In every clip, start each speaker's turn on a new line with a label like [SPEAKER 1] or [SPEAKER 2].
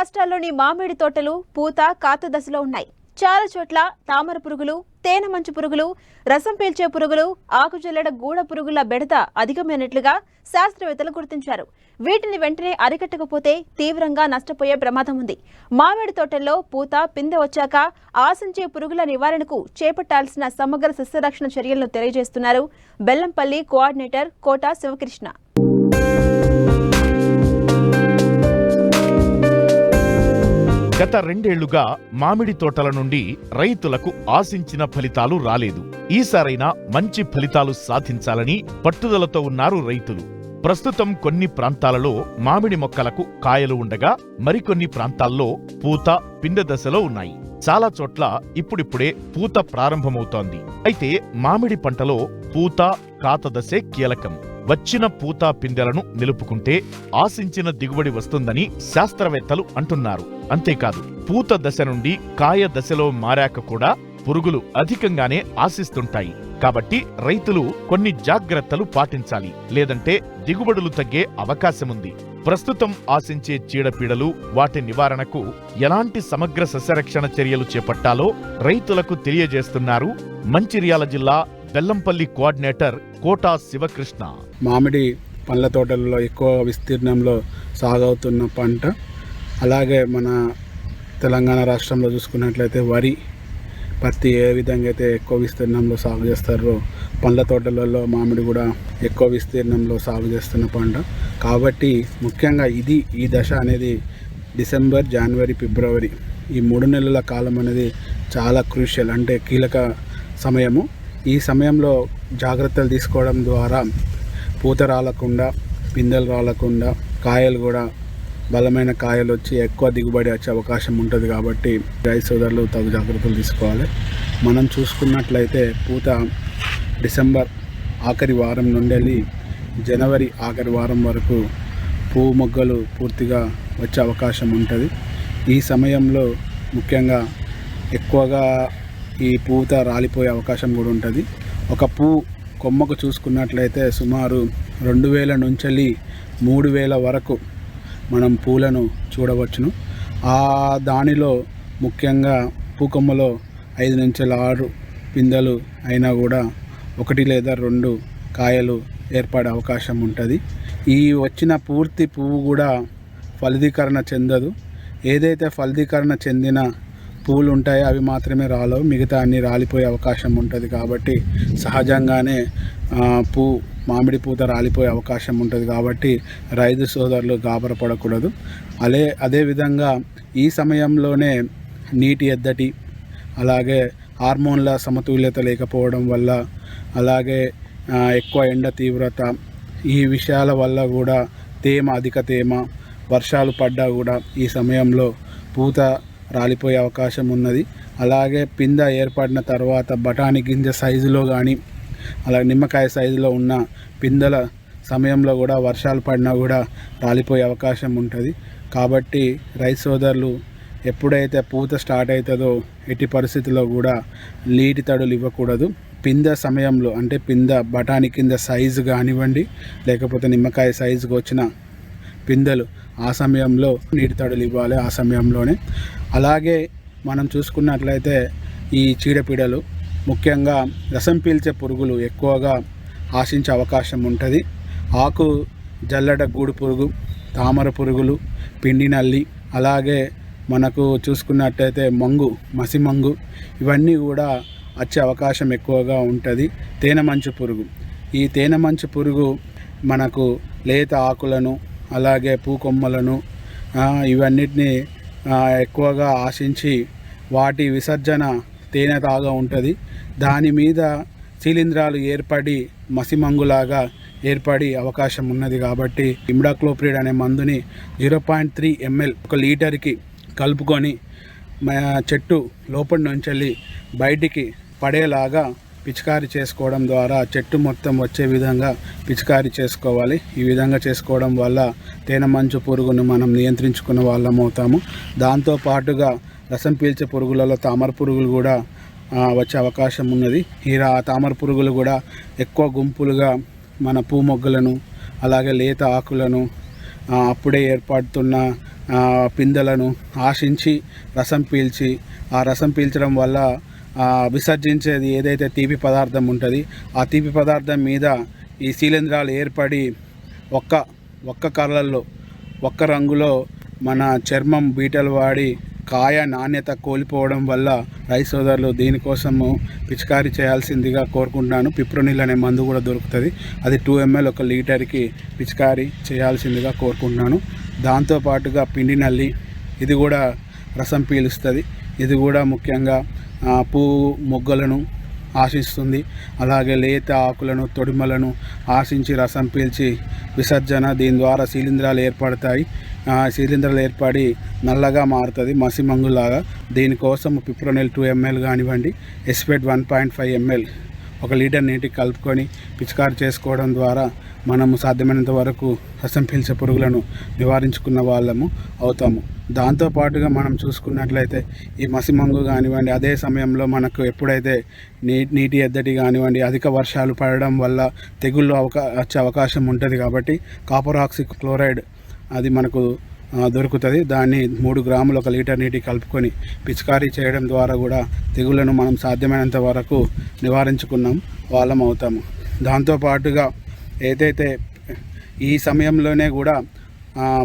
[SPEAKER 1] రాష్ట్రాల్లోని మామిడి తోటలు పూత కాత దశలో ఉన్నాయి. చాలా చోట్ల తామర పురుగులు, తేనె మంచు పురుగులు, రసం పీల్చే పురుగులు, ఆకుజల్లెడ గూడ పురుగుల బెడద అధికమైనట్లుగా శాస్త్రవేత్తలు గుర్తించారు. వీటిని వెంటనే అరికట్టకపోతే తీవ్రంగా నష్టపోయే ప్రమాదం ఉంది. మామిడి తోటల్లో పూత పిందె వచ్చాక ఆశించే పురుగుల నివారణకు చేపట్టాల్సిన సమగ్ర సస్యరక్షణ చర్యలను తెలియజేస్తున్నారు బెల్లంపల్లి కోఆర్డినేటర్ కోట శివకృష్ణ.
[SPEAKER 2] గత 2 ఏళ్లుగా మామిడి తోటల నుండి రైతులకు ఆశించిన ఫలితాలు రాలేదు. ఈసారైనా మంచి ఫలితాలు సాధించాలని పట్టుదలతో ఉన్నారు రైతులు. ప్రస్తుతం కొన్ని ప్రాంతాలలో మామిడి మొక్కలకు కాయలు ఉండగా మరికొన్ని ప్రాంతాల్లో పూత పిందె దశలో ఉన్నాయి. చాలా చోట్ల ఇప్పుడిప్పుడే పూత ప్రారంభమవుతోంది. అయితే మామిడి పంటలో పూత కాత దశే కీలకం. వచ్చిన పూత పిందెలను నిలుపుకుంటే ఆశించిన దిగుబడి వస్తుందని శాస్త్రవేత్తలు అంటున్నారు. అంతేకాదు పూత దశ నుండి కాయ దశలో మారాక కూడా పురుగులు అధికంగానే ఆశిస్తుంటాయి. కాబట్టి రైతులు కొన్ని జాగ్రత్తలు పాటించాలి, లేదంటే దిగుబడులు తగ్గే అవకాశముంది. ప్రస్తుతం ఆశించే చీడపీడలు, వాటి నివారణకు ఎలాంటి సమగ్ర సస్యరక్షణ చర్యలు చేపట్టాలో రైతులకు తెలియజేస్తున్నారు మంచిర్యాల జిల్లా బెల్లంపల్లి కోఆర్డినేటర్ కోట శివకృష్ణ.
[SPEAKER 3] మామిడి పండ్ల తోటలలో ఎక్కువ విస్తీర్ణంలో సాగవుతున్న పంట. అలాగే మన తెలంగాణ రాష్ట్రంలో చూసుకున్నట్లయితే వరి, పత్తి ఏ విధంగా అయితే ఎక్కువ విస్తీర్ణంలో సాగు చేస్తారో పండ్ల తోటలలో మామిడి కూడా ఎక్కువ విస్తీర్ణంలో సాగు చేస్తున్న పంట. కాబట్టి ముఖ్యంగా ఈ దశ అనేది డిసెంబర్, జనవరి, ఫిబ్రవరి ఈ 3 నెలల కాలం అనేది చాలా క్రూషియల్, అంటే కీలక సమయము. ఈ సమయంలో జాగ్రత్తలు తీసుకోవడం ద్వారా పూత రాలకుండా, పిందెలు రాలకుండా, కాయలు కూడా బలమైన కాయలు వచ్చి ఎక్కువ దిగుబడి వచ్చే అవకాశం ఉంటుంది. కాబట్టి రైతు సోదరులు తగు జాగ్రత్తలు తీసుకోవాలి. మనం చూసుకున్నట్లయితే పూత డిసెంబర్ ఆఖరి వారం నుండి జనవరి ఆఖరి వారం వరకు పువ్వు మొగ్గలు పూర్తిగా వచ్చే అవకాశం ఉంటుంది. ఈ సమయంలో ముఖ్యంగా ఎక్కువగా ఈ పూత రాలిపోయే అవకాశం కూడా ఉంటుంది. ఒక పువ్వు కొమ్మకు చూసుకున్నట్లయితే సుమారు 2000 నుంచి 3000 వరకు మనం పూలను చూడవచ్చును. దానిలో ముఖ్యంగా పూకొమ్మలో 5 నుంచి 6 పిందెలు అయినా కూడా 1 లేదా 2 కాయలు ఏర్పడే అవకాశం ఉంటుంది. ఈ వచ్చిన పూర్తి పువ్వు కూడా ఫలదీకరణ చెందదు. ఏదైతే ఫలదీకరణ చెందిన పూలు ఉంటాయో అవి మాత్రమే రాలవు, మిగతా అన్ని రాలిపోయే అవకాశం ఉంటుంది. కాబట్టి సహజంగానే మామిడి పూత రాలిపోయే అవకాశం ఉంటుంది. కాబట్టి రైతు సోదరులు గాబరపడకూడదు. అదేవిధంగా ఈ సమయంలోనే నీటి ఎద్దటి, అలాగే హార్మోన్ల సమతుల్యత లేకపోవడం వల్ల, అలాగే ఎక్కువ ఎండ తీవ్రత, ఈ విషయాల వల్ల కూడా అధిక తేమ, వర్షాలు పడ్డా కూడా ఈ సమయంలో పూత రాలిపోయే అవకాశం ఉన్నది. అలాగే పింద ఏర్పడిన తర్వాత బఠానీ గింజ సైజులో కానీ, అలాగే నిమ్మకాయ సైజులో ఉన్న పిందెల సమయంలో కూడా వర్షాలు పడినా కూడా రాలిపోయే అవకాశం ఉంటుంది. కాబట్టి రైతు సోదరులు ఎప్పుడైతే పూత స్టార్ట్ అవుతుందో ఎట్టి పరిస్థితుల్లో కూడా నీటి తడులు ఇవ్వకూడదు. పింద సమయంలో, అంటే బఠానీ కింద సైజు కానివ్వండి, లేకపోతే నిమ్మకాయ సైజుకి వచ్చిన పిందెలు ఆ సమయంలో నీటి తడులు ఇవ్వాలి, ఆ సమయంలోనే. అలాగే మనం చూసుకున్నట్లయితే ఈ చీడపీడలు, ముఖ్యంగా రసం పీల్చే పురుగులు ఎక్కువగా ఆశించే అవకాశం ఉంటుంది. ఆకు జల్లెడ గూడు పురుగు, తామర పురుగులు, పిండి నల్లి, అలాగే మనకు చూసుకున్నట్లయితే మసి మంగు, ఇవన్నీ కూడా వచ్చే అవకాశం ఎక్కువగా ఉంటుంది. తేనె మంచు పురుగు, ఈ తేనె మంచు పురుగు మనకు లేత ఆకులను, అలాగే పూకొమ్మలను, ఇవన్నిటిని ఎక్కువగా ఆశించి వాటి విసర్జన తేనె తాగా ఉంటుంది. దాని మీద శిలీంధ్రాలు ఏర్పడి మసిమంగులాగా ఏర్పడి అవకాశం ఉన్నది. కాబట్టి ఇమిడాక్లోప్రిడ్ అనే మందుని 0.3 ml 1 లీటర్కి కలుపుకొని చెట్టు లోపలి నుంచి బయటికి పడేలాగా పిచికారీ చేసుకోవడం ద్వారా చెట్టు మొత్తం వచ్చే విధంగా పిచికారీ చేసుకోవాలి. ఈ విధంగా చేసుకోవడం వల్ల తేనె మంచు పురుగును మనం నియంత్రించుకున్న వాళ్ళం అవుతాము. దాంతోపాటుగా రసం పీల్చే పురుగులలో తామర పురుగులు కూడా వచ్చే అవకాశం ఉన్నది. ఈ తామర పురుగులు కూడా ఎక్కువ గుంపులుగా మన పువ్వు మొగ్గలను, అలాగే లేత ఆకులను, అప్పుడే ఏర్పడుతున్న పిందెలను ఆశించి రసం పీల్చి ఆ రసం పీల్చడం వల్ల విసర్జించేది ఏదైతే తీపి పదార్థం ఉంటుంది ఆ తీపి పదార్థం మీద ఈ శీలేంధ్రాలు ఏర్పడి ఒక్క కలర్లో ఒక్క రంగులో మన చర్మం బీటలు వాడి కాయ నాణ్యత కోల్పోవడం వల్ల రైతు సోదరులు దీనికోసము పిచికారీ చేయాల్సిందిగా కోరుకుంటున్నాను. పిప్రోనిల్ అనే మందు కూడా దొరుకుతుంది, అది 2 ml 1 లీటర్కి పిచికారీ చేయాల్సిందిగా కోరుకుంటున్నాను. దాంతోపాటుగా పిండి నల్లి, ఇది కూడా రసం పీలుస్తుంది. ఇది కూడా ముఖ్యంగా పువ్వు మొగ్గలను ఆశిస్తుంది. అలాగే లేత ఆకులను తొడిమలను ఆశించి రసం పీల్చి విసర్జన, దీని ద్వారా శీలింధ్రాలు ఏర్పడతాయి. శీలింధ్రాలు ఏర్పడి నల్లగా మారుతుంది, మసిమంగులాగా. దీనికోసం పిప్రోనిల్ 2 ml కానివ్వండి, ఎస్పెట్ 1.5 ml 1 లీటర్ నీటికి కలుపుకొని పిచికారి చేసుకోవడం ద్వారా మనము సాధ్యమైనంత వరకు రసం పీల్చే పురుగులను నివారించుకున్న వాళ్ళము అవుతాము. దాంతోపాటుగా మనం చూసుకున్నట్లయితే ఈ మసిమంగు కానివ్వండి, అదే సమయంలో మనకు ఎప్పుడైతే నీటి ఎద్దడి కానివ్వండి, అధిక వర్షాలు పడడం వల్ల తెగుళ్ళు వచ్చే అవకాశం ఉంటుంది. కాబట్టి కాపర్ ఆక్సీ క్లోరైడ్ అది మనకు దొరుకుతుంది. దాన్ని 3 గ్రాములు 1 లీటర్ నీటికి కలుపుకొని పిచికారీ చేయడం ద్వారా కూడా తెగుళ్లను మనం సాధ్యమైనంత వరకు నివారించుకున్నాం వాళ్ళం అవుతాము. దాంతోపాటుగా ఏదైతే ఈ సమయంలోనే కూడా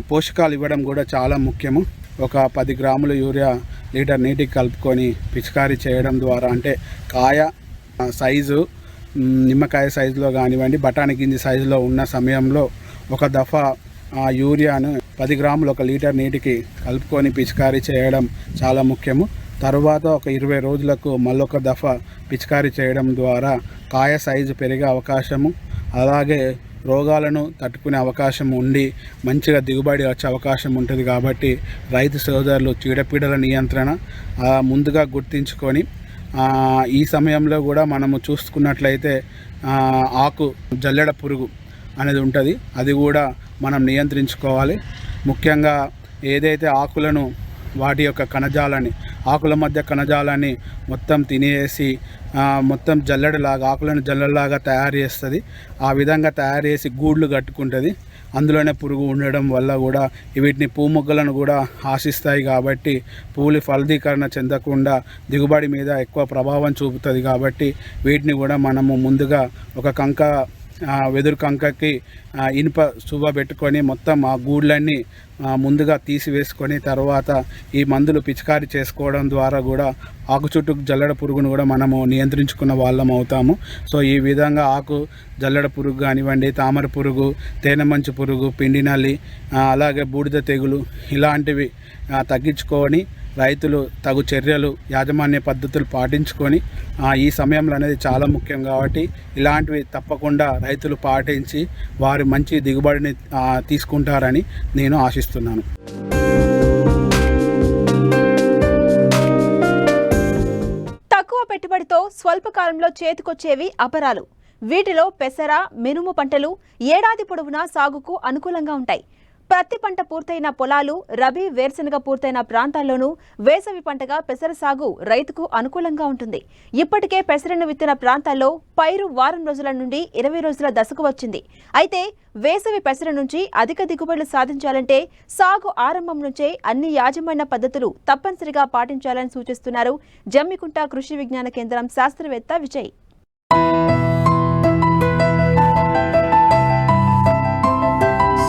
[SPEAKER 3] పోషకాలు ఇవ్వడం కూడా చాలా ముఖ్యము. ఒక 10 గ్రాముల యూరియా లీటర్ నీటికి కలుపుకొని పిచికారీ చేయడం ద్వారా, అంటే కాయ సైజు నిమ్మకాయ సైజులో కానివ్వండి, బఠానీ గింజ సైజులో ఉన్న సమయంలో ఒక దఫా యూరియాను 10 గ్రాములు 1 లీటర్ నీటికి కలుపుకొని పిచికారీ చేయడం చాలా ముఖ్యము. తర్వాత ఒక 20 రోజులకు మళ్ళొక దఫా పిచికారీ చేయడం ద్వారా కాయ సైజు పెరిగే అవకాశము, అలాగే రోగాలను తట్టుకునే అవకాశం ఉండి మంచిగా దిగుబడి వచ్చే అవకాశం ఉంటుంది. కాబట్టి రైతు సోదరులు చీడపీడల నియంత్రణ ముందుగా గుర్తించుకొని ఈ సమయంలో కూడా మనము చూసుకున్నట్లయితే ఆకు జల్లెడ పురుగు అనేది ఉంటుంది, అది కూడా మనం నియంత్రించుకోవాలి. ముఖ్యంగా ఏదైతే ఆకులను వాటి యొక్క కణజాలాన్ని, ఆకుల మధ్య కణజాలాన్ని మొత్తం తినేసి మొత్తం జల్లెడలాగా, ఆకులను జల్లెడలాగా తయారు చేస్తుంది. ఆ విధంగా తయారు చేసి గూళ్ళు కట్టుకుంటుంది. అందులోనే పురుగు ఉండడం వల్ల కూడా వీటిని పువ్వు మొగ్గలను కూడా ఆశిస్తాయి. కాబట్టి పువ్వులు ఫలదీకరణ చెందకుండా దిగుబడి మీద ఎక్కువ ప్రభావం చూపుతుంది. కాబట్టి వీటిని కూడా మనము ముందుగా ఒక వెదురు కంకకి ఇనుప సువ్వ పెట్టుకొని మొత్తం ఆ గూళ్ళన్నీ ముందుగా తీసివేసుకొని తర్వాత ఈ మందులు పిచికారీ చేసుకోవడం ద్వారా కూడా ఆకు చుట్టూ జల్లెడ పురుగును కూడా మనము నియంత్రించుకున్న వాళ్ళం అవుతాము. సో ఈ విధంగా ఆకు జల్లెడ పురుగు కానివ్వండి, తామర పురుగు, తేనెమంచు పురుగు, పిండి నల్లి, అలాగే బూడిద తెగులు, ఇలాంటివి తగ్గించుకొని రైతులు తగు చర్యలు, యాజమాన్య పద్ధతులు పాటించుకొని ఈ సమయంలో అనేది చాలా ముఖ్యం. కాబట్టి ఇలాంటివి తప్పకుండా రైతులు పాటించి వారు మంచి దిగుబడిని తీసుకుంటారని నేను ఆశిస్తున్నాను.
[SPEAKER 1] తక్కువ పెట్టుబడితో స్వల్ప కాలంలో చేతికొచ్చేవి అపరాలు. వీటిలో పెసర, మినుము పంటలు ఏడాది పొడవునా సాగుకు అనుకూలంగా ఉంటాయి. ప్రతి పంట పూర్తయిన పొలాలు, రబీ, వేరుశనగ పూర్తయిన ప్రాంతాల్లోనూ వేసవి పంటగా పెసర సాగు రైతుకు అనుకూలంగా ఉంటుంది. ఇప్పటికే పెసరను విత్తిన ప్రాంతాల్లో పైరు వారం రోజుల నుండి 20 రోజుల దశకు వచ్చింది. అయితే వేసవి పెసర నుంచి అధిక దిగుబడులు సాధించాలంటే సాగు ఆరంభం నుంచే అన్ని యాజమాన్య పద్ధతులు తప్పనిసరిగా పాటించాలని సూచిస్తున్నారు జమ్మికుంట కృషి విజ్ఞాన కేంద్రం శాస్త్రవేత్త విజయ్.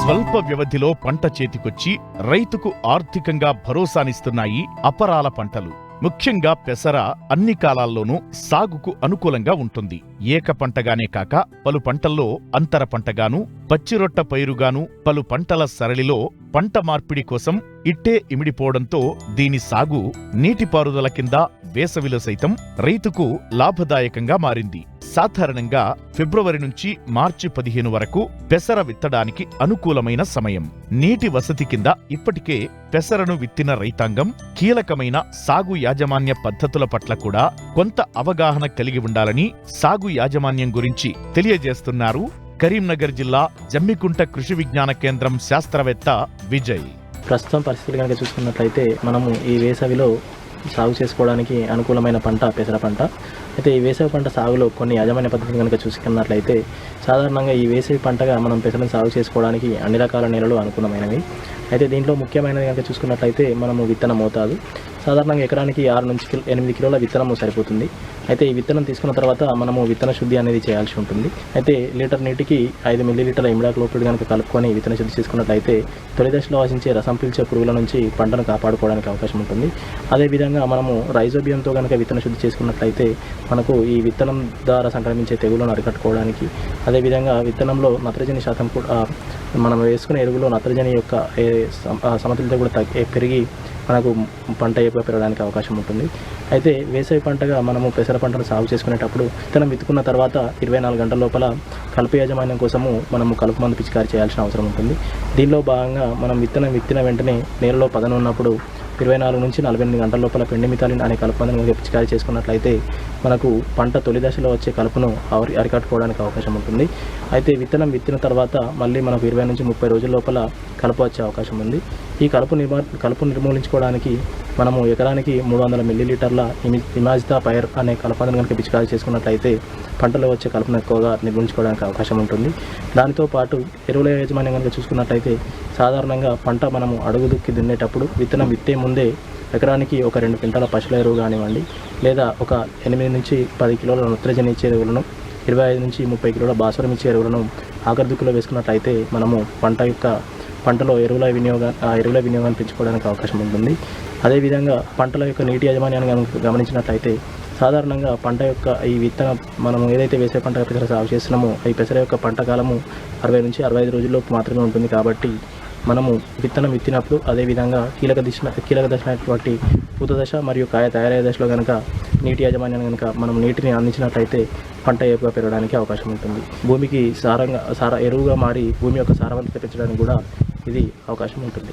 [SPEAKER 2] స్వల్ప వ్యవధిలో పంట చేతికొచ్చి రైతుకు ఆర్థికంగా భరోసానిస్తున్నాయి అపరాల పంటలు. ముఖ్యంగా పెసర అన్ని కాలాల్లోనూ సాగుకు అనుకూలంగా ఉంటుంది. ఏక పంటగానే కాక పలు పంటల్లో అంతర పంటగాను, పచ్చిరొట్ట పైరుగాను పలు పంటల సరళిలో పంట మార్పిడి కోసం ఇట్టే ఇమిడిపోవడంతో దీని సాగు నీటిపారుదల కింద వేసవిలో సైతం రైతుకు లాభదాయకంగా మారింది. సాధారణంగా ఫిబ్రవరి నుంచి మార్చి 15 వరకు పెసర విత్తడానికి అనుకూలమైన సమయం. నీటి వసతి కింద ఇప్పటికే పెసరను విత్తిన రైతాంగం కీలకమైన సాగు యాజమాన్య పద్ధతుల పట్ల కూడా కొంత అవగాహన కలిగి ఉండాలని సాగు యాజమాన్యం గురించి తెలియజేస్తున్నారు కరీంనగర్ జిల్లా జమ్మికుంట కృషి విజ్ఞాన కేంద్రం శాస్త్రవేత్త విజయ్.
[SPEAKER 4] ప్రస్తుతం పరిస్థితులు కనుక చూసుకున్నట్లయితే మనము ఈ వేసవిలో సాగు చేసుకోవడానికి అనుకూలమైన పంట పెసర పంట. అయితే ఈ వేసవి పంట సాగులో కొన్ని యాజమాన్య పద్ధతులు కనుక చూసుకున్నట్లయితే సాధారణంగా ఈ వేసవి పంటగా మనం పెసరను సాగు చేసుకోవడానికి అన్ని రకాల నేలలు అనుకూలమైనవి. అయితే దీంట్లో ముఖ్యమైనది కనుక చూసుకున్నట్లయితే మనము విత్తన మోతాదు సాధారణంగా ఎకరానికి 6 నుంచి 8 కిలోల విత్తనము సరిపోతుంది. అయితే ఈ విత్తనం తీసుకున్న తర్వాత మనము విత్తన శుద్ధి అనేది చేయాల్సి ఉంటుంది. అయితే లీటర్ నీటికి 5 మిల్లీలీటర్ల ఇమిడాక్లోపిడ్ కనుక కలుపుకొని విత్తన శుద్ధి చేసుకున్నట్లయితే తొలి దశలో ఆశించే రసం పీల్చే పురుగుల నుంచి పంటను కాపాడుకోవడానికి అవకాశం ఉంటుంది. అదేవిధంగా మనము రైజోబియంతో కనుక విత్తన శుద్ధి చేసుకున్నట్లయితే మనకు ఈ విత్తనం ద్వారా సంక్రమించే తెగులను అరికట్టుకోవడానికి, అదేవిధంగా విత్తనంలో నత్రజని శాతం కూడా మనం వేసుకునే ఎరువులో నత్రజని యొక్క సమతుల్యత కూడా పెరిగి మనకు పంట ఎక్కువ పెరగడానికి అవకాశం ఉంటుంది. అయితే వేసవి పంటగా మనము పెసర పంటను సాగు చేసుకునేటప్పుడు విత్తనం విత్తుకున్న తర్వాత 24 గంటల లోపల కలుపు యాజమాన్యం కోసము మనము కలుపు మందు పిచికారీ చేయాల్సిన అవసరం ఉంటుంది. దీనిలో భాగంగా మనం విత్తనం విత్తిన వెంటనే నేలలో పదను ఉన్నప్పుడు 24 నుంచి 48 గంటల లోపల పెండిమిథాలిన్ అనే కలుపు మందును పిచికారీ చేసుకున్నట్లయితే మనకు పంట తొలి దశలో వచ్చే కలుపును అరికట్టుకోవడానికి అవకాశం ఉంటుంది. అయితే విత్తనం విత్తిన తర్వాత మళ్ళీ మనకు 20 నుంచి 30 రోజుల లోపల కలుపు వచ్చే అవకాశం ఉంది. ఈ కలుపు నిర్మూలించుకోవడానికి మనము ఎకరానికి 300 మిల్లీలీటర్ల ఇమాజితా పైర్ అనే కలుపు మందును కనుక పిచికారీ చేసుకున్నట్లయితే పంటలో వచ్చే కలుపును ఎక్కువగా నిర్మూలించుకోవడానికి అవకాశం ఉంటుంది. దానితో పాటు ఎరువుల యాజమాన్యం కనుక చూసుకున్నట్లయితే సాధారణంగా పంట మనము అడుగు దుక్కి దున్నేటప్పుడు విత్తనం విత్తే ముందే ఎకరానికి ఒక 2 క్వింటాల పశువుల ఎరువు కానివ్వండి, లేదా ఒక 8 నుంచి 10 కిలోల నత్రజని ఇచ్చే ఎరువులను, 25 నుంచి 30 కిలోల భాస్వరం ఇచ్చే ఎరువులను ఆఖరి దుక్కులో వేసుకున్నట్లయితే మనము పంటలో ఎరువుల వినియోగాన్ని పెంచుకోవడానికి అవకాశం ఉంటుంది. అదేవిధంగా పంటల యొక్క నీటి యాజమాన్యాన్ని గమనించినట్లయితే సాధారణంగా పంట యొక్క ఈ విత్తనం మనము ఏదైతే వేసే పంట పెసర సాగు చేస్తున్నామో ఈ పెసర యొక్క పంట కాలము 60 నుంచి 65 రోజుల్లోపు మాత్రమే ఉంటుంది. కాబట్టి మనము విత్తనం విత్తినప్పుడు అదేవిధంగా కీలక దశ అయినటువంటి పూత దశ మరియు కాయ తయారయ్యే దశలో కనుక నీటి యాజమాన్యాన్ని కనుక మనం నీటిని అందించినట్లయితే పంట ఎక్కువగా పెరగడానికి అవకాశం ఉంటుంది. భూమికి ఎరువుగా మారి భూమి యొక్క సారవంతత పెంచడానికి కూడా ఇది అవకాశం ఉంటుంది.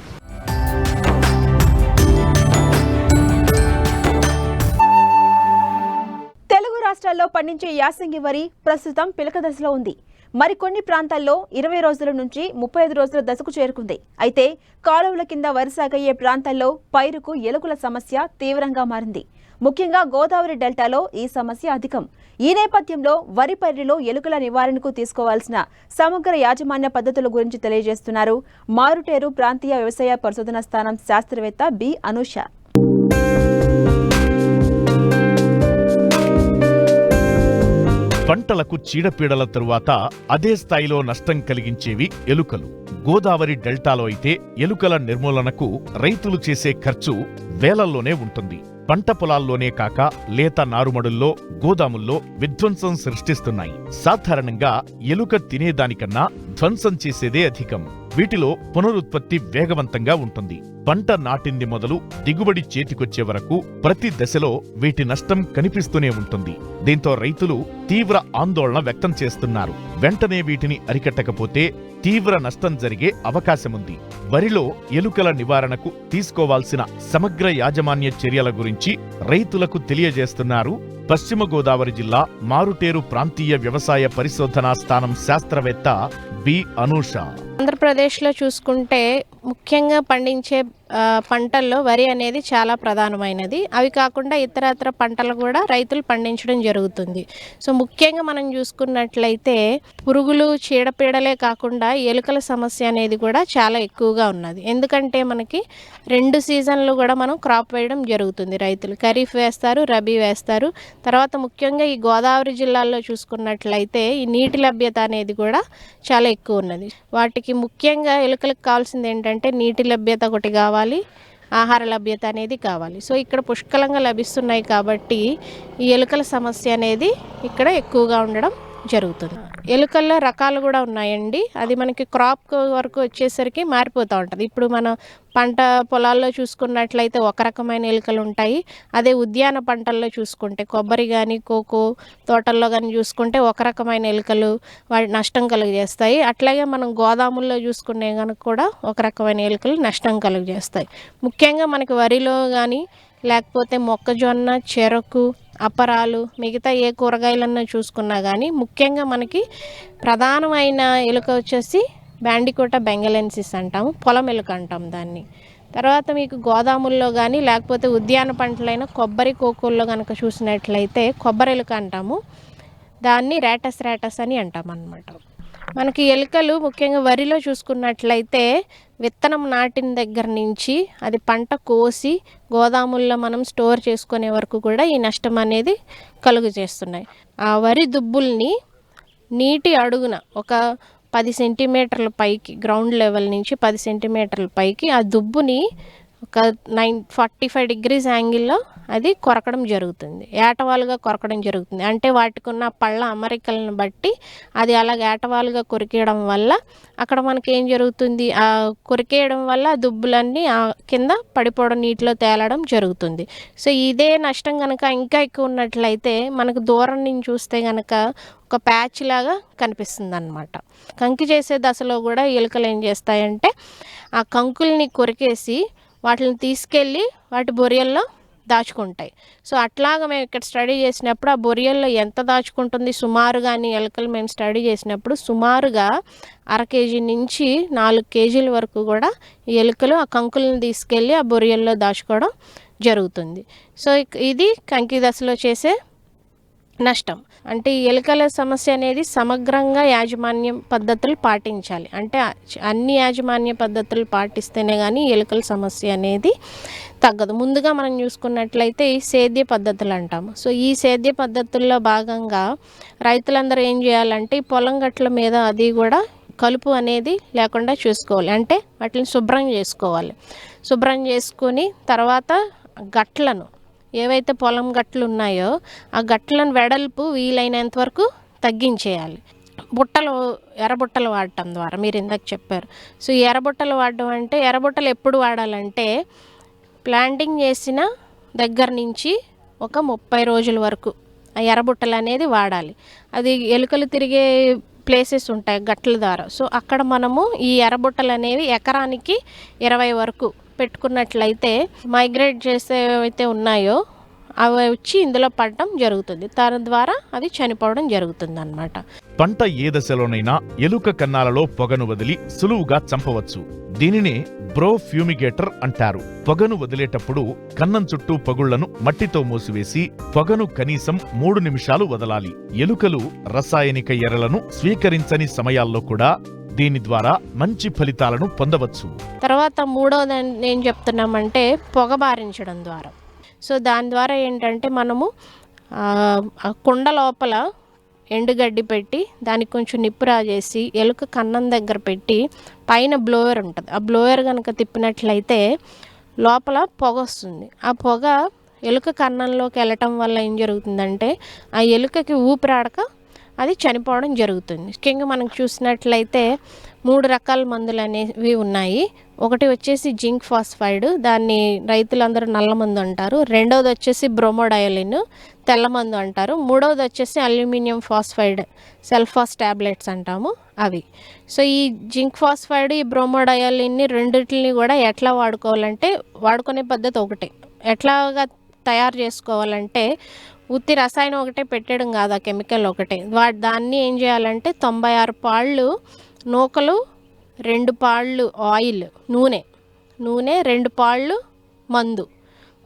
[SPEAKER 1] తెలుగు రాష్ట్రాల్లో పండించే యాసంగి వరి ప్రస్తుతం పిలక దశలో ఉంది. మరికొన్ని ప్రాంతాల్లో 20 రోజుల నుంచి 35 రోజుల దశకు చేరుకుంది. అయితే కాలువల కింద వరి సాగయ్యే ప్రాంతాల్లో పైరుకు ఎలుకల సమస్య తీవ్రంగా మారింది. ముఖ్యంగా గోదావరి డెల్టాలో ఈ సమస్య అధికం. ఈ నేపథ్యంలో వరి పైరులో ఎలుకల నివారణకు తీసుకోవాల్సిన సమగ్ర యాజమాన్య పద్ధతుల గురించి తెలియజేస్తున్నారు మారుటేరు ప్రాంతీయ వ్యవసాయ పరిశోధన స్థానం శాస్త్రవేత్త బి అనూష.
[SPEAKER 2] పంటలకు చీడపీడల తరువాత అదే స్థాయిలో నష్టం కలిగించేవి ఎలుకలు. గోదావరి డెల్టాలో అయితే ఎలుకల నిర్మూలనకు రైతులు చేసే ఖర్చు వేలల్లోనే ఉంటుంది. పంట పొలాల్లోనే కాక లేత నారుమడుల్లో, గోదాముల్లో విధ్వంసం సృష్టిస్తున్నాయి. సాధారణంగా ఎలుక తినేదానికన్నా ధ్వంసం చేసేదే అధికం. వీటిలో పునరుత్పత్తి వేగవంతంగా ఉంటుంది. పంట నాటింది మొదలు దిగుబడి చేతికొచ్చే వరకు ప్రతి దశలో వీటి నష్టం కనిపిస్తూనే ఉంటుంది. దీంతో రైతులు తీవ్ర ఆందోళన వ్యక్తం చేస్తున్నారు. వెంటనే వీటిని అరికట్టకపోతే తీవ్ర నష్టం జరిగే అవకాశముంది. వరిలో ఎలుకల నివారణకు తీసుకోవాల్సిన సమగ్ర యాజమాన్య చర్యల గురించి రైతులకు తెలియజేస్తున్నారు పశ్చిమ గోదావరి జిల్లా మారుటేరు ప్రాంతీయ వ్యవసాయ పరిశోధనా స్థానం శాస్త్రవేత్త బి అనూష.
[SPEAKER 5] ఆంధ్రప్రదేశ్లో చూసుకుంటే ముఖ్యంగా పండించే పంటల్లో వరి అనేది చాలా ప్రధానమైనది. అవి కాకుండా ఇతరత్ర పంటలు కూడా రైతులు పండించడం జరుగుతుంది. సో ముఖ్యంగా మనం చూసుకున్నట్లయితే పురుగులు, చీడపీడలే కాకుండా ఎలుకల సమస్య అనేది కూడా చాలా ఎక్కువగా ఉన్నది. ఎందుకంటే మనకి 2 సీజన్లు కూడా మనం క్రాప్ వేయడం జరుగుతుంది. రైతులు ఖరీఫ్ వేస్తారు, రబీ వేస్తారు. తర్వాత ముఖ్యంగా ఈ గోదావరి జిల్లాల్లో చూసుకున్నట్లయితే ఈ నీటి లభ్యత అనేది కూడా చాలా ఎక్కువ ఉన్నది. వాటికి ముఖ్యంగా ఎలుకలకు కావాల్సింది ఏంటంటే నీటి లభ్యత ఒకటి కావాలి, ఆహార లభ్యత అనేది కావాలి. సో ఇక్కడ పుష్కలంగా లభిస్తున్నాయి కాబట్టి ఈ ఎలుకల సమస్య అనేది ఇక్కడ ఎక్కువగా ఉండడం జరుగుతుంది. ఎలుకల్లో రకాలు కూడా ఉన్నాయండి. అది మనకి క్రాప్ వరకు వచ్చేసరికి మారిపోతూ ఉంటుంది. ఇప్పుడు మన పంట పొలాల్లో చూసుకున్నట్లయితే ఒక రకమైన ఎలుకలు ఉంటాయి. అదే ఉద్యాన పంటల్లో చూసుకుంటే కొబ్బరి కానీ, కోకో తోటల్లో కానీ చూసుకుంటే ఒక రకమైన ఎలుకలు వాటి నష్టం కలుగజేస్తాయి. అట్లాగే మనం గోదాముల్లో చూసుకునే కనుక కూడా ఒక రకమైన ఎలుకలు నష్టం కలుగజేస్తాయి. ముఖ్యంగా మనకి వరిలో కానీ లేకపోతే మొక్కజొన్న, చెరకు, అపరాలు, మిగతా ఏ కూరగాయలన్నా చూసుకున్నా కానీ ముఖ్యంగా మనకి ప్రధానమైన ఎలుక వచ్చేసి బ్యాండికోటా బెంగలెన్సిస్ అంటాము, పొలం ఎలుక అంటాం దాన్ని. తర్వాత మీకు గోదాముల్లో కానీ లేకపోతే ఉద్యాన పంటలైన కొబ్బరి కోకోల్లో కనుక చూసినట్లయితే కొబ్బరి ఎలుక అంటాము, దాన్ని రేటస్ అని అంటాం అన్నమాట. మనకి ఎలుకలు ముఖ్యంగా వరిలో చూసుకున్నట్లయితే విత్తనం నాటిన దగ్గర నుంచి అది పంట కోసి గోదాముల్లో మనం స్టోర్ చేసుకునే వరకు కూడా ఈ నష్టం అనేది కలుగు చేస్తున్నాయి. ఆ వరి దుబ్బుల్ని నీటి అడుగున ఒక 10 సెంటీమీటర్ల పైకి, గ్రౌండ్ లెవెల్ నుంచి 10 సెంటీమీటర్ల పైకి ఆ దుబ్బుని ఒక 45 డిగ్రీస్ యాంగిల్లో అది కొరకడం జరుగుతుంది, ఏటవాలుగా కొరకడం జరుగుతుంది. అంటే వాటికి ఉన్న పళ్ళ అమరికలను బట్టి అది అలాగ ఏటవాలుగా కొరికేయడం వల్ల అక్కడ మనకి ఏం జరుగుతుంది, ఆ కొరికేయడం వల్ల ఆ దుబ్బులన్నీ కింద పడిపోవడం, నీటిలో తేలడం జరుగుతుంది. సో ఇదే నష్టం కనుక ఇంకా ఎక్కువ ఉన్నట్లయితే మనకు దూరం నుంచి చూస్తే కనుక ఒక ప్యాచ్ లాగా కనిపిస్తుంది అన్నమాట. కంకి చేసే దశలో కూడా ఎలుకలు ఏం చేస్తాయంటే ఆ కంకుల్ని కొరికేసి వాటిని తీసుకెళ్ళి వాటి బొరియల్లో దాచుకుంటాయి. సో అట్లాగా మేము ఇక్కడ స్టడీ చేసినప్పుడు ఆ బొరియల్లో ఎంత దాచుకుంటుంది సుమారుగా అని ఎలుకలు మేము స్టడీ చేసినప్పుడు సుమారుగా 1/2 కేజీ నుంచి 4 కేజీల వరకు కూడా ఈ ఎలుకలు ఆ కంకులను తీసుకెళ్ళి ఆ బొరియల్లో దాచుకోవడం జరుగుతుంది. సో ఇది కంకి దశలో చేసే నష్టం. అంటే ఈ ఎలుకల సమస్య అనేది సమగ్రంగా యాజమాన్య పద్ధతులు పాటించాలి. అంటే అన్ని యాజమాన్య పద్ధతులు పాటిస్తేనే కానీ ఎలుకల సమస్య అనేది తగ్గదు. ముందుగా మనం చూసుకున్నట్లయితే ఈ సేద్య పద్ధతులు అంటాము. సో ఈ సేద్య పద్ధతుల్లో భాగంగా రైతులందరూ ఏం చేయాలంటే ఈ పొలం గట్ల మీద అది కూడా కలుపు అనేది లేకుండా చూసుకోవాలి. అంటే వాటిని శుభ్రం చేసుకోవాలి. శుభ్రం చేసుకొని తర్వాత గట్లను, ఏవైతే పొలం గట్లు ఉన్నాయో ఆ గట్లను వెడల్పు వీలైనంత వరకు తగ్గించేయాలి. బుట్టలు, ఎర్రబుట్టలు వాడటం ద్వారా మీరు ఇందాక చెప్పారు. సో ఎర్రబుట్టలు వాడడం అంటే ఎర్రబుట్టలు ఎప్పుడు వాడాలంటే ప్లాంటింగ్ చేసిన దగ్గర నుంచి ఒక 30 రోజుల వరకు ఆ ఎర్రబుట్టలు అనేది వాడాలి. అది ఎలుకలు తిరిగే ప్లేసెస్ ఉంటాయి గట్ల ద్వారా. సో అక్కడ మనము ఈ ఎర్రబుట్టలు అనేవి ఎకరానికి 20 వరకు పెట్టుకున్నట్లయితే మైగ్రేట్ చేసేవైతే ఉన్నాయో అవి వచ్చి ఇందులో పడటం జరుగుతుంది. దాని ద్వారా అది చనిపోవడం జరుగుతుంది అన్నమాట.
[SPEAKER 2] పంట ఏ దశలోనైనా ఎలుక కన్నాలలో పొగను వదిలి సులువుగా చంపవచ్చు. దీనినే బ్రో ఫ్యూమిగేటర్ అంటారు. పొగను వదిలేటప్పుడు కన్నం చుట్టూ పగుళ్లను మట్టితో మూసివేసి పొగను కనీసం 3 నిమిషాలు వదలాలి. ఎలుకలు రసాయనిక ఎరలను స్వీకరించని సమయాల్లో కూడా దీని ద్వారా మంచి ఫలితాలను పొందవచ్చు.
[SPEAKER 5] తర్వాత మూడవది ఏం చెప్తున్నామంటే పొగ బారించడం ద్వారా. సో దాని ద్వారా ఏంటంటే మనము కుండ లోపల ఎండుగడ్డి పెట్టి దానికి కొంచెం నిప్పు రాజేసి ఎలుక కన్నం దగ్గర పెట్టి పైన బ్లోయర్ ఉంటుంది. ఆ బ్లోయర్ కనుక తిప్పినట్లయితే లోపల పొగ వస్తుంది. ఆ పొగ ఎలుక కన్నంలోకి వెళ్ళటం వల్ల ఏం జరుగుతుందంటే ఆ ఎలుకకి ఊపిరాడక అది చనిపోవడం జరుగుతుంది. ముఖ్యంగా మనకు చూసినట్లయితే 3 రకాల మందులు అనేవి ఉన్నాయి. ఒకటి వచ్చేసి జింక్ ఫాస్ఫైడ్, దాన్ని రైతులందరూ నల్ల మందు అంటారు. రెండవది వచ్చేసి బ్రోమోడయోలిన్, తెల్ల మందు అంటారు. మూడవది వచ్చేసి అల్యూమినియం ఫాస్ఫైడ్, సెల్ఫాస్ టాబ్లెట్స్ అంటాము అవి. సో ఈ జింక్ ఫాస్ఫైడ్, ఈ బ్రోమోడయోలిన్ని రెండింటిని కూడా ఎట్లా వాడుకోవాలంటే వాడుకునే పద్ధతి ఒకటే. ఎట్లాగా తయారు చేసుకోవాలంటే ఉత్తి రసాయనం ఒకటే పెట్టడం కాదు, ఆ కెమికల్ ఒకటే. దాన్ని ఏం చేయాలంటే 96 పాళ్ళు నూకలు, 2 పాళ్ళు ఆయిల్, నూనె 2 పాళ్ళు మందు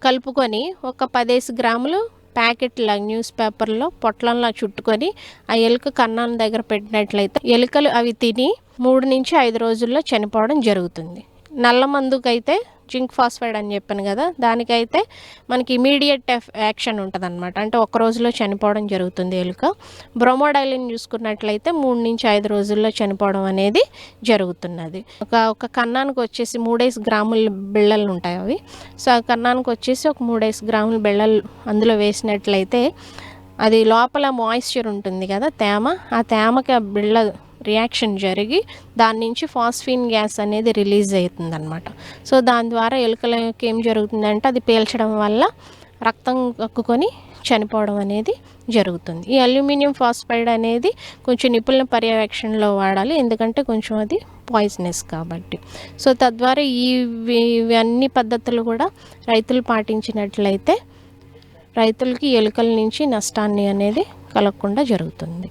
[SPEAKER 5] కలుపుకొని ఒక 10 గ్రాములు ప్యాకెట్లా న్యూస్ పేపర్లో పొట్లంలా చుట్టుకొని ఆ ఎలుక కన్నాల దగ్గర పెట్టినట్లయితే ఎలుకలు అవి తిని 3 నుంచి 5 రోజుల్లో చనిపోవడం జరుగుతుంది. నల్ల మందుకైతే జింక్ ఫాస్ఫైడ్ అని చెప్పాను కదా, దానికైతే మనకి ఇమీడియట్ యాక్షన్ ఉంటుంది అనమాట. అంటే 1 రోజులో చనిపోవడం జరుగుతుంది ఎలుక. బ్రోమోడైలిన్ చూసుకున్నట్లయితే 3 నుంచి 5 రోజుల్లో చనిపోవడం అనేది జరుగుతున్నది. ఒక కన్నానికి వచ్చేసి 3 గ్రాముల బిళ్ళలు ఉంటాయి అవి. సో ఆ కన్నానికి వచ్చేసి ఒక 3 గ్రాముల బిళ్ళలు అందులో వేసినట్లయితే అది లోపల మాయిశ్చర్ ఉంటుంది కదా, తేమ, ఆ తేమకి ఆ బిళ్ళ రియాక్షన్ జరిగి దాని నుంచి ఫాస్ఫిన్ గ్యాస్ అనేది రిలీజ్ అవుతుంది అనమాట. సో దాని ద్వారా ఎలుకలకి ఏం జరుగుతుందంటే అది పీల్చడం వల్ల రక్తం కక్కుకొని చనిపోవడం అనేది జరుగుతుంది. ఈ అల్యూమినియం ఫాస్ఫైడ్ అనేది కొంచెం నిపుణుల పర్యవేక్షణలో వాడాలి, ఎందుకంటే కొంచెం అది పాయిజనస్ కాబట్టి. సో తద్వారా ఇవన్నీ పద్ధతులు కూడా రైతులు పాటించినట్లయితే రైతులకి ఎలుకల నుంచి నష్టాన్ని అనేది కలగకుండా జరుగుతుంది.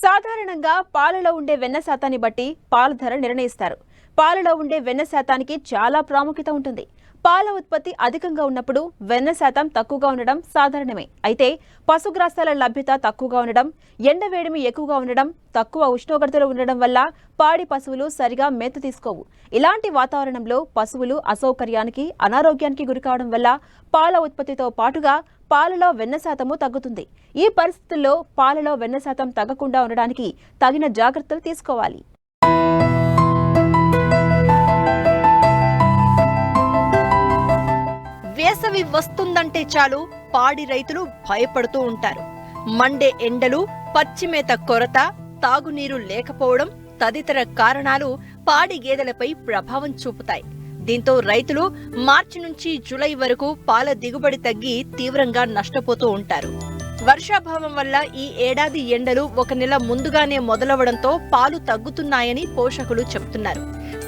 [SPEAKER 1] సాధారణ సాధారణంగా పాలలో ఉండే వెన్న శాతాన్ని బట్టి పాల ధర నిర్ణయిస్తారు. పాలలో ఉండే వెన్న శాతానికి చాలా ప్రాముఖ్యత ఉంటుంది. పాల ఉత్పత్తి అధికంగా ఉన్నప్పుడు వెన్న శాతం తక్కువగా ఉండడం సాధారణమే. అయితే పశుగ్రాసాల లభ్యత తక్కువగా ఉండడం, ఎండవేడిమి ఎక్కువగా ఉండడం, తక్కువ ఉష్ణోగ్రతలు ఉండడం వల్ల పాడి పశువులు సరిగా మేత తీసుకోవు. ఇలాంటి వాతావరణంలో పశువులు అసౌకర్యానికి, అనారోగ్యానికి గురికావడం వల్ల పాల ఉత్పత్తితో పాటుగా పాలలో వెన్న శాతము తగ్గుతుంది. ఈ పరిస్థితుల్లో పాలలో వెన్న శాతం తగ్గకుండా ఉండడానికి తగిన జాగ్రత్తలు తీసుకోవాలి.
[SPEAKER 6] వేసవి వస్తుందంటే చాలు పాడి రైతులు భయపడుతూ ఉంటారు. మండే ఎండలు, పచ్చిమేత కొరత, తాగునీరు లేకపోవడం తదితర కారణాలు పాడి గేదెలపై ప్రభావం చూపుతాయి. దీంతో రైతులు మార్చి నుంచి జూలై వరకు పాల దిగుబడి తగ్గి తీవ్రంగా నష్టపోతూ ఉంటారు. వర్షాభావం వల్ల ఈ ఏడాది ఎండలు ఒక నెల ముందుగానే మొదలవడంతో పాలు తగ్గుతున్నాయని పోషకులు చెబుతున్నారు.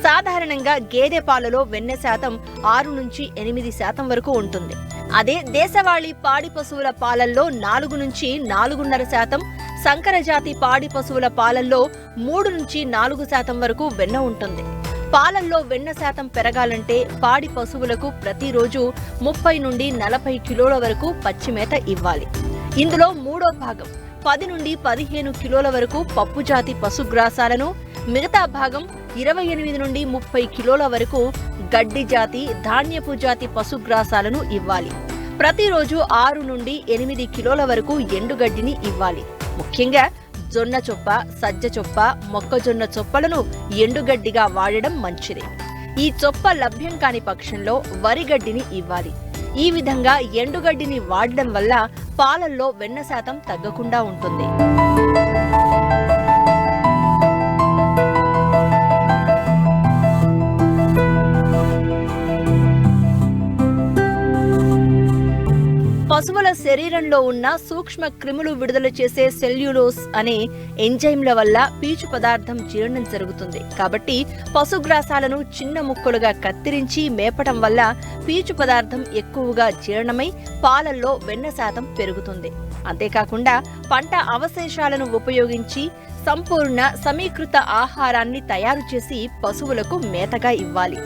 [SPEAKER 6] సాధారణంగా గేదె పాలలో వెన్న శాతం 6 నుంచి 8% వరకు ఉంటుంది. అదే దేశవాళీ పాడి పశువుల పాలల్లో 4 నుంచి 4.5%, సంకర జాతి పాడి పశువుల పాలల్లో 3 నుంచి 4% వరకు వెన్న ఉంటుంది. పాలల్లో వెన్న శాతం పెరగాలంటే పాడి పశువులకు ప్రతిరోజు 30 నుండి 40 కిలోల వరకు పచ్చిమేత ఇవ్వాలి. ఇందులో 3వ భాగం 10 నుండి 15 కిలోల వరకు పప్పు జాతి పశుగ్రాసాలను, మిగతా భాగం 28 నుండి 30 కిలోల వరకు గడ్డి జాతి, ధాన్యపు జాతి పశుగ్రాసాలను ఇవ్వాలి. ప్రతిరోజు 6 నుండి 8 కిలోల వరకు ఎండుగడ్డిని ఇవ్వాలి. ముఖ్యంగా జొన్న చొప్ప, సజ్జ చొప్ప, మొక్కజొన్న చొప్పలను ఎండుగడ్డిగా వాడడం మంచిది. ఈ చొప్ప లభ్యం కాని పక్షంలో వరిగడ్డిని ఇవ్వాలి. ఈ విధంగా ఎండుగడ్డిని వాడడం వల్ల పాలల్లో వెన్న శాతం తగ్గకుండా ఉంటుంది. పశువుల శరీరంలో ఉన్న సూక్ష్మ క్రిములు విడుదల చేసే సెల్యులోస్ అనే ఎంజైమ్ల వల్ల పీచు పదార్థం జీర్ణం జరుగుతుంది. కాబట్టి పశుగ్రాసాలను చిన్న ముక్కలుగా కత్తిరించి మేపటం వల్ల పీచు పదార్థం ఎక్కువగా జీర్ణమై పాలల్లో వెన్న శాతం పెరుగుతుంది. అంతేకాకుండా పంట అవశేషాలను ఉపయోగించి సంపూర్ణ సమీకృత ఆహారాన్ని తయారు చేసి పశువులకు మేతగా ఇవ్వాలి.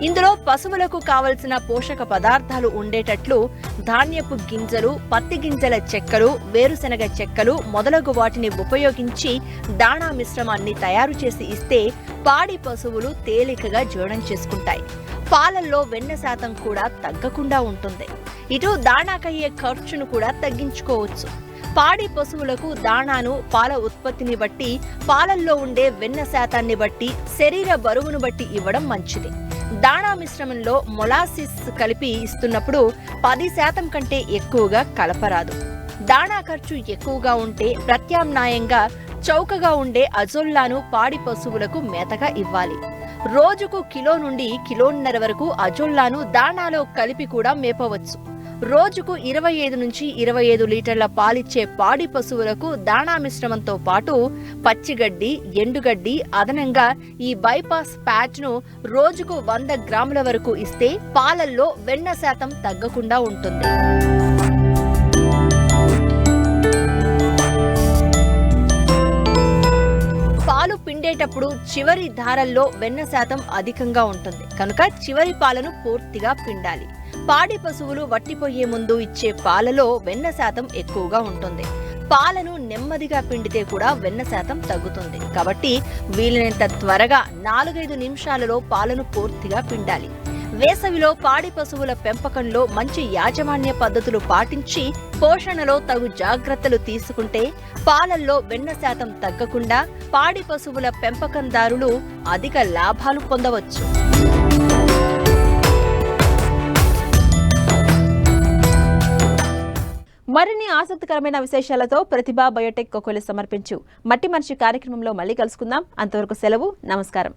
[SPEAKER 6] ఇందులో పశువులకు కావలసిన పోషక పదార్థాలు ఉండేటట్లు ధాన్యపు గింజలు, పత్తి గింజల చెక్కలు, వేరుశెనగ చెక్కలు మొదలగు వాటిని ఉపయోగించి దాణా మిశ్రమాన్ని తయారు చేసి ఇస్తే పాడి పశువులు తేలికగా జీర్ణం చేసుకుంటాయి. పాలల్లో వెన్న శాతం కూడా తగ్గకుండా ఉంటుంది. ఇటు దాణాకయ్యే ఖర్చును కూడా తగ్గించుకోవచ్చు. పాడి పశువులకు దాణాను పాల ఉత్పత్తిని బట్టి, పాలల్లో ఉండే వెన్న శాతాన్ని బట్టి, శరీర బరువును బట్టి ఇవ్వడం మంచిది. దాణా మిశ్రమంలో మొలాసిస్ కలిపి ఇస్తున్నప్పుడు 10% కంటే ఎక్కువగా కలపరాదు. దాణా ఖర్చు ఎక్కువగా ఉంటే ప్రత్యామ్నాయంగా చౌకగా ఉండే అజొల్లాను పాడి పశువులకు మేతగా ఇవ్వాలి. రోజుకు కిలో నుండి కిలోన్నర వరకు అజొల్లాను దాణాలో కలిపి కూడా మేపవచ్చు. రోజుకు 25 నుంచి 25 లీటర్ల పాలిచ్చే పాడి పశువులకు దాణా మిశ్రమంతో పాటు పచ్చిగడ్డి, ఎండుగడ్డి అదనంగా ఈ బైపాస్ ప్యాచ్ను రోజుకు 100 గ్రాముల వరకు ఇస్తే పాలల్లో వెన్న శాతం తగ్గకుండా ఉంటుంది. పాలు పిండేటప్పుడు చివరి ధారల్లో వెన్న శాతం అధికంగా ఉంటుంది కనుక చివరి పాలను పూర్తిగా పిండాలి. పాడి పశువులు వట్టిపోయే ముందు ఇచ్చే పాలలో వెన్న శాతం ఎక్కువగా ఉంటుంది. పాలను నెమ్మదిగా పిండితే కూడా వెన్న శాతం తగ్గుతుంది. కాబట్టి వీలైనంత త్వరగా 4-5 నిమిషాలలో పాలను పూర్తిగా పిండాలి. వేసవిలో పాడి పశువుల పెంపకంలో మంచి యాజమాన్య పద్ధతులు పాటించి పోషణలో తగు జాగ్రత్తలు తీసుకుంటే పాలల్లో వెన్న శాతం తగ్గకుండా పాడి పశువుల పెంపకందారులు అధిక లాభాలు పొందవచ్చు.
[SPEAKER 1] మరిన్ని ఆసక్తికరమైన విశేషాలతో ప్రతిభా బయోటెక్ కోకోలి సమర్పించు మట్టి మనిషి కార్యక్రమంలో మళ్ళీ కలుసుకుందాం. అంతవరకు సెలవు, నమస్కారం.